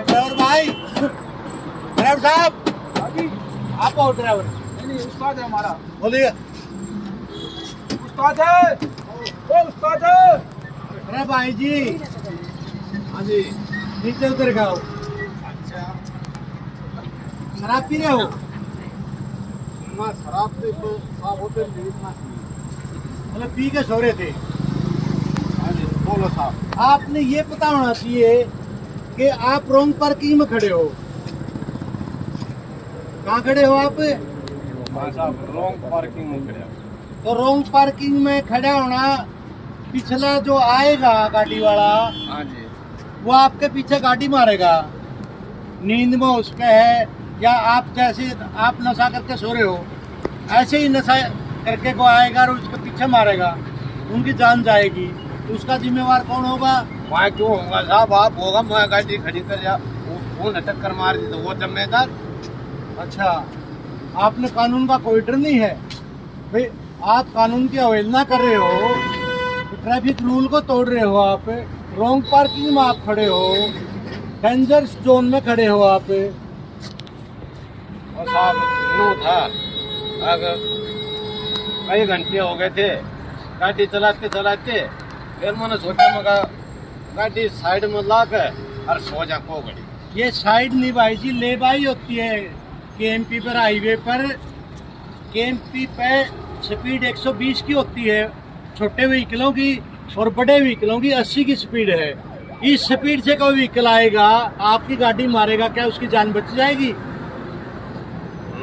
Driver भाई, driver साहब, अभी आप हो ड्राइवर? नहीं उस्ताद है हमारा। बोलिए। उस्ताद है, ओ उस्ताद है। अरे भाई जी, हाँ जी। नीचे उतर गए हो? अच्छा। शराब पी रहे हो? ना शराब तो साहब होते नहीं इतना। मतलब पी के सो रहे थे? हाँ जी बोलो साहब। आपने ये पता होना चाहिए कि आप रॉन्ग पार्किंग में खड़े हो। कहाँ खड़े हो आप? भाई साहब रॉन्ग पार्किंग में खड़े। तो रॉन्ग पार्किंग में खड़ा होना, पिछला जो आएगा गाड़ी वाला हाँ जी। वो आपके पीछे गाड़ी मारेगा। नींद में उसके है, या आप जैसे आप नशा करके सो रहे हो ऐसे ही नशा करके को आएगा और उसके पीछे मारेगा, उनकी जान जाएगी। तो उसका जिम्मेवार कौन होगा? मैं क्यों होगा साहब, आप होगा। मैं गाड़ी खड़ी कर जा, वो टक्कर मार दी तो वो जिम्मेदार। अच्छा, आपने कानून का कोई डर नहीं है भाई? आप कानून की अवहेलना कर रहे हो, तो ट्रैफिक रूल को तोड़ रहे हो आप। रॉन्ग पार्किंग में आप खड़े हो, डेंजर जोन में खड़े हो आप। और साहब नो था, अगर कई घंटे हो गए थे गाड़ी चलाते चलाते, फिर मैंने सोचा मगा गाड़ी साइड में ला कर और सो जा को घड़ी। ये साइड नहीं भाई जी, लेबाई होती है। केएमपी पर, हाईवे पर केएमपी पे स्पीड 120 की होती है छोटे व्हीकलों की, और बड़े व्हीकलों की 80 की स्पीड है। इस स्पीड से कोई व्हीकल आएगा, आपकी गाड़ी मारेगा, क्या उसकी जान बच जाएगी?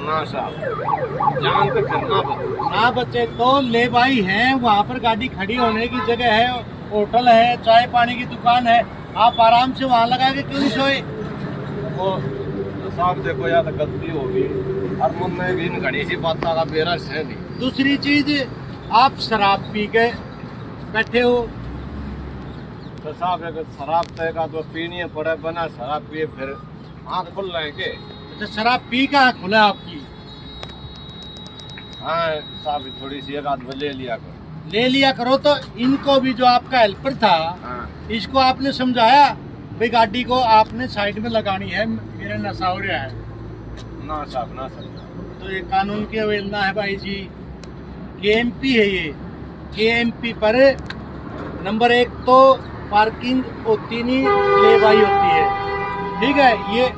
ना साहब, जान तो करना पड़ता। ना बचे तो ले भाई हैं, वहाँ पर गाड़ी खड़ी होने की जगह है, होटल है, चाय पानी की दुकान है, आप आराम से वहाँ लगा के क्यों नहीं सोए? वो तो साहब देखो यार गलती होगी, और मन में भी इन घड़ी सी बात का बेरा है नहीं। दूसरी चीज, आप शराब पी के बैठे हो। तो साहब अगर शराब तयगा तो पीनी पड़े, बना शराब पिए फिर आँख खुल रहे के। अच्छा, शराब पी का खुला आपकी? हाँ साहब थोड़ी सी एक आध ले लिया करो। ले लिया करो। तो इनको भी, जो आपका हेल्पर था, हाँ। इसको आपने समझाया भाई गाड़ी को आपने साइड में लगानी है, मेरा नशा हो रहा है? ना साहब ना साहब। तो ये कानून की अवहेलना है भाई जी। केएमपी है ये। केएमपी पर नंबर 1 तो पार्किंग होती नहीं, लेबाई होती है। ठीक है, ये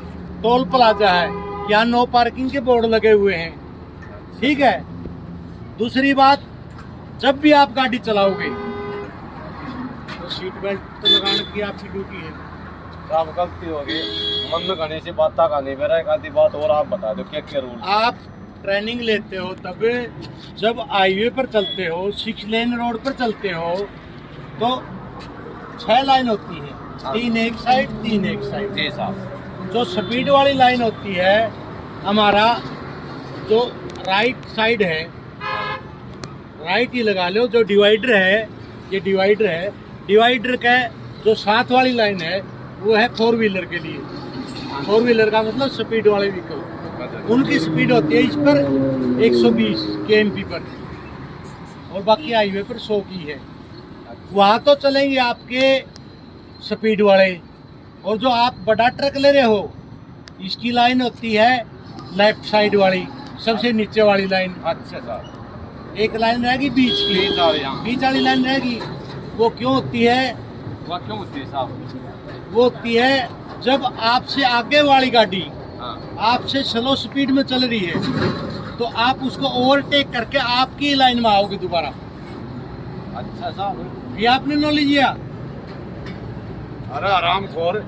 टोल प्लाजा है, यहाँ नो पार्किंग के बोर्ड लगे हुए हैं। ठीक है। दूसरी बात, जब भी आप गाड़ी चलाओगे तो सीट बेल्ट तो लगाने की आपकी ड्यूटी है। साहब गलती होगी, मन में घड़ी सी बात का नहीं, मेरा एक आधी बात और आप बता दो क्या क्या रूल। आप ट्रेनिंग लेते हो तब, जब हाईवे पर चलते हो, 6 लेन रोड पर चलते हो, तो 6 लाइन होती है, 3 एक साइड 3 एक साइड। जी साहब। जो स्पीड वाली लाइन होती है, हमारा जो राइट साइड है, राइट ही लगा लो, जो डिवाइडर है, ये डिवाइडर है, डिवाइडर का जो साथ वाली लाइन है वो है 4 व्हीलर के लिए। 4 व्हीलर का मतलब स्पीड वाले व्हीकल, उनकी स्पीड होती है इस पर 120 केएमपी पर, और बाकी हाईवे पर 100 की है। वहाँ तो चलेंगे आपके स्पीड वाले। और जो आप बड़ा ट्रक ले रहे हो, इसकी लाइन होती है लेफ्ट साइड वाली, सबसे नीचे वाली लाइन। अच्छा साहब। एक लाइन रहेगी बीच की, बीच वाली लाइन रहेगी। वो क्यों होती है? वह क्यों होती है साहब? वो होती है जब आपसे आगे वाली गाड़ी हाँ। आपसे स्लो स्पीड में चल रही है, तो आप उसको ओवरटेक करके आपकी लाइन में आओगे दोबारा। अच्छा साहब। ये आपने नॉलेज लिया? अरे आराम खोर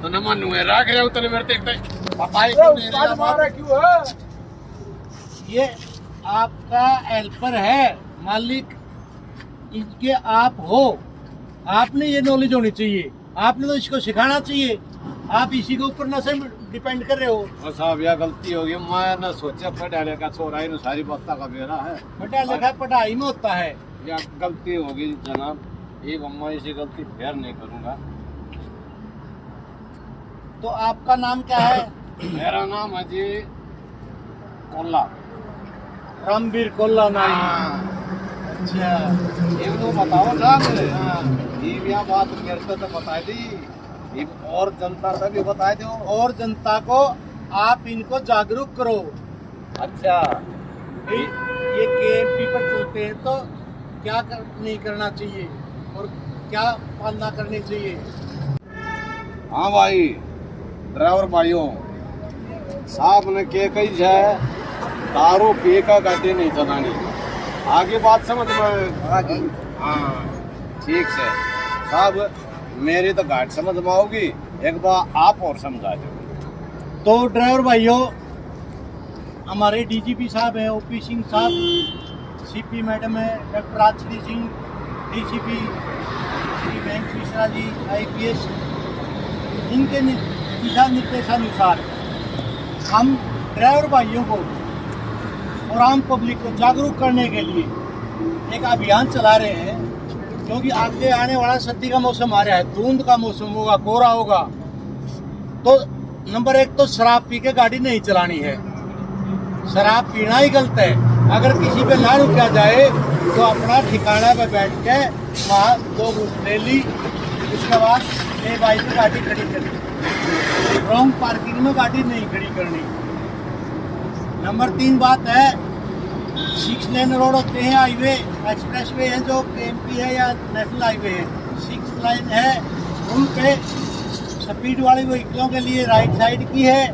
तो न मन हुए रख रहे हो तने मेरे देखते पता ही क्यों है। ये आपका हेल्पर है, मालिक इनके आप हो। आपने ये नॉलेज होनी चाहिए, आपने तो इसको सिखाना चाहिए। आप इसी के ऊपर नशे में डिपेंड कर रहे हो। और साहब यह गलती होगी, मैं न सोचा पढ़ाने का छोरा ही न सारी बात का बेरा है। पढ़ा लिखा पढ़ाई में होता है। यह गलती होगी जनाब, एक मैं इसी गलती फिर नहीं करूँगा। तो आपका नाम क्या है? मेरा नाम है जी कोल्ला। रामवीर कोल्ला नाम। अच्छा, ये तो बताओ साहब। ये क्या बात करते तो बता दी। ये और जनता तक भी बताए दो। और जनता को आप इनको जागरूक करो। अच्छा, ये केएमपी पर चलते हैं तो क्या नहीं करना चाहिए और क्या पालना करनी चाहिए। हाँ भाई ड्राइवर भाइयों, साहब ने के कही है दारू पी का गाड़ी नहीं चलानी। आगे बात समझ में आगे? हाँ ठीक से साहब, मेरी तो घाट समझ में आओगी, एक बार आप और समझा दो। तो ड्राइवर भाइयों, हमारे डीजीपी साहब हैं, ओपी सिंह साहब, सीपी मैडम है डॉक्टर राजश्री सिंह, डीसीपी श्री बैंक मिश्रा जी आईपीएस, इनके दिशा निर्देशानुसार हम ड्राइवर भाइयों को और आम पब्लिक को जागरूक करने के लिए एक अभियान चला रहे हैं। क्योंकि आगे आने वाला सर्दी का मौसम आ रहा है, धुंध का मौसम होगा, कोहरा होगा, तो नंबर 1 तो शराब पी के गाड़ी नहीं चलानी है। शराब पीना ही गलत है। अगर किसी पे ना रुका जाए तो अपना ठिकाना पे बैठ के वहाँ 2 घूंट ले ली, उसके बाद बाइक पे गाड़ी खड़ी करनी, रॉन्ग पार्किंग में गाड़ी नहीं खड़ी करनी। नंबर 3 बात है, 6 लेन रोड होते हैं, हाईवे एक्सप्रेस वे है जो केएमपी है या नेशनल हाईवे है, 6 लाइन है, उन पे स्पीड वाले व्हीकलों के लिए राइट साइड की है,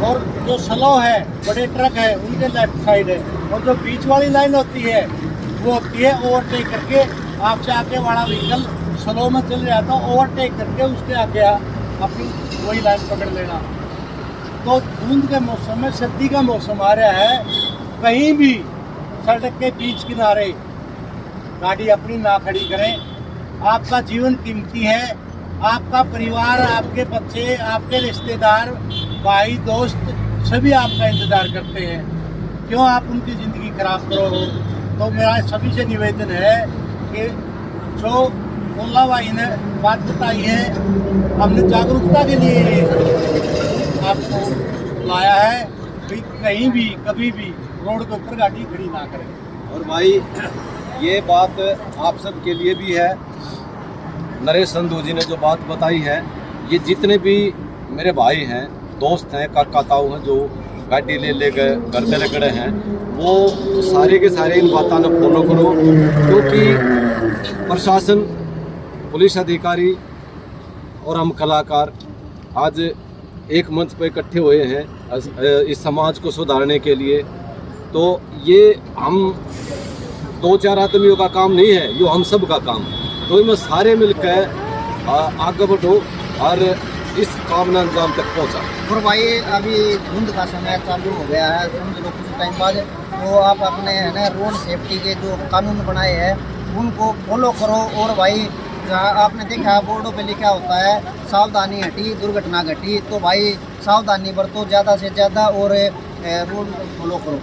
और जो स्लो है बड़े ट्रक है उनके लेफ्ट साइड है, और जो बीच वाली लाइन होती है वो होती है ओवरटेक करके आपसे आगे वाला व्हीकल स्लो में चल रहा था, ओवरटेक करके उसके आगे अपनी वही लाइन पकड़ लेना। तो धुंध के मौसम में, सर्दी का मौसम आ रहा है, कहीं भी सड़क के बीच किनारे गाड़ी अपनी ना खड़ी करें। आपका जीवन कीमती है, आपका परिवार, आपके बच्चे, आपके रिश्तेदार, भाई दोस्त सभी आपका इंतज़ार करते हैं, क्यों आप उनकी ज़िंदगी खराब करो। तो मेरा सभी से निवेदन है कि जो ओला भाई ने बात बताई है, हमने जागरूकता के लिए आपको लाया है कि कहीं भी कभी भी रोड के ऊपर गाड़ी खड़ी ना करें। और भाई ये बात आप सब के लिए भी है। नरेश संधू जी ने जो बात बताई है, ये जितने भी मेरे भाई हैं, दोस्त हैं, काका ताऊ हैं जो गाड़ी ले गए घर पे खड़े हैं, वो सारे के सारे इन बातों को फॉलो करो। क्योंकि प्रशासन, पुलिस अधिकारी और हम कलाकार आज एक मंच पर इकट्ठे हुए हैं इस समाज को सुधारने के लिए। तो ये हम 2-4 आदमियों का काम नहीं है, ये हम सब का काम है। तो इसमें सारे मिलकर आगे बढ़ो और इस काम में अंजाम तक पहुंचा। और भाई अभी धुंध का समय चालू हो गया है, समझ लो कुछ टाइम बाद, तो आप अपने है ना रोड सेफ्टी के जो कानून बनाए हैं उनको फॉलो करो। और भाई जहाँ आपने देखा बोर्डों पे लिखा होता है सावधानी हटी दुर्घटना घटी, तो भाई सावधानी बरतो ज़्यादा से ज़्यादा और रूल फॉलो करो।